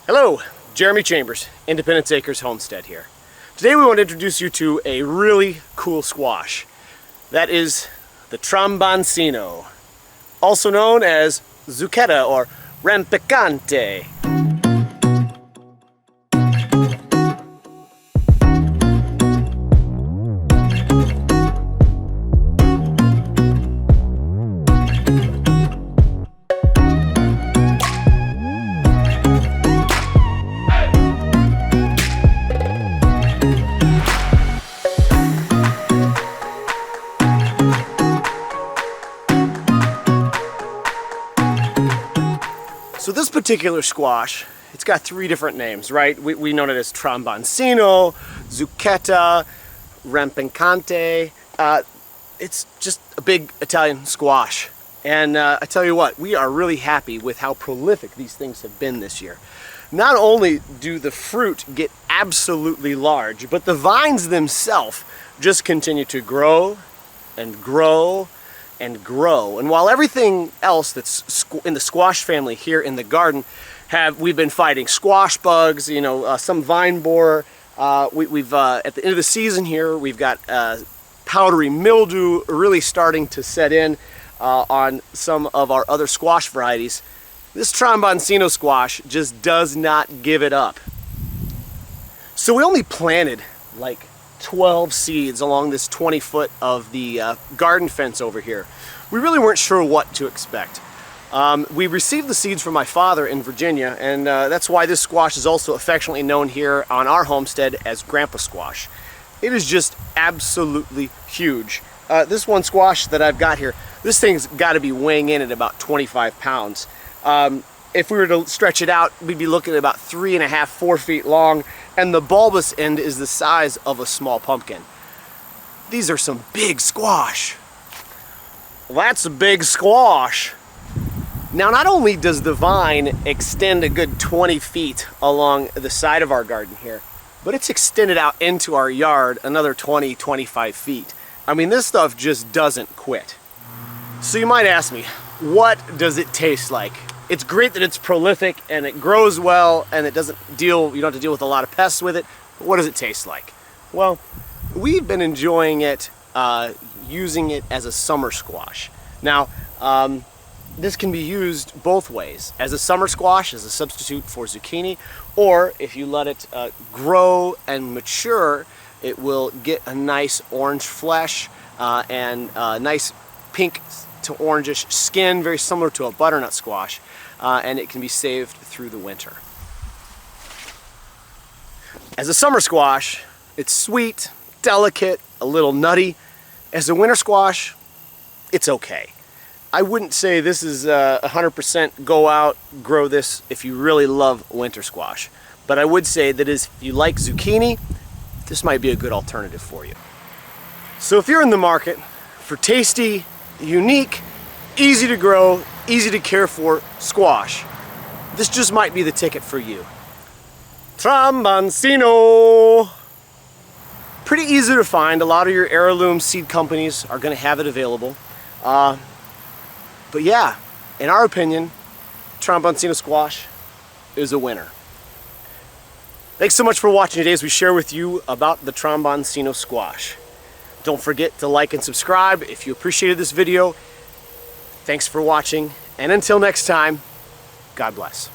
Hello, Jeremy Chambers, Independence Acres Homestead here. Today we want to introduce you to a really cool squash. That is the Tromboncino, also known as zucchetta or rampicante. So this particular squash, it's got three different names, right? We know it as Tromboncino, zucchetta, rampicante. It's just a big Italian squash. And I tell you what, we are really happy with how prolific these things have been this year. Not only do the fruit get absolutely large, but the vines themselves just continue to grow and grow and grow. And while everything else that's in the squash family here in the garden we've been fighting squash bugs, some vine borer. We've at the end of the season here, we've got powdery mildew really starting to set in on some of our other squash varieties. This Tromboncino squash just does not give it up. So we only planted like 12 seeds along this 20-foot of the garden fence over here. We really weren't sure what to expect. We received the seeds from my father in Virginia, and that's why this squash is also affectionately known here on our homestead as Grandpa Squash. It is just absolutely huge. This one squash that I've got here, this thing's got to be weighing in at about 25 pounds. If we were to stretch it out, we'd be looking at about 3.5, 4 feet long, and the bulbous end is the size of a small pumpkin. These are some big squash. Well, that's a big squash. Now, not only does the vine extend a good 20 feet along the side of our garden here, but it's extended out into our yard another 20, 25 feet. I mean, this stuff just doesn't quit. So you might ask me, what does it taste like? It's great that it's prolific and it grows well and you don't have to deal with a lot of pests with it, but what does it taste like? Well, we've been enjoying it, using it as a summer squash. Now, this can be used both ways, as a summer squash, as a substitute for zucchini, or if you let it grow and mature, it will get a nice orange flesh and a nice pink to orangish skin, very similar to a butternut squash, and it can be saved through the winter. As a summer squash, it's sweet, delicate, a little nutty. As a winter squash, it's okay. I wouldn't say this is 100% go out, grow this if you really love winter squash. But I would say that if you like zucchini, this might be a good alternative for you. So if you're in the market for tasty, unique, easy to grow, easy to care for squash, this just might be the ticket for you. Tromboncino! Pretty easy to find. A lot of your heirloom seed companies are going to have it available. But yeah, in our opinion, Tromboncino squash is a winner. Thanks so much for watching today as we share with you about the Tromboncino squash. Don't forget to like and subscribe if you appreciated this video. Thanks for watching, and until next time, God bless.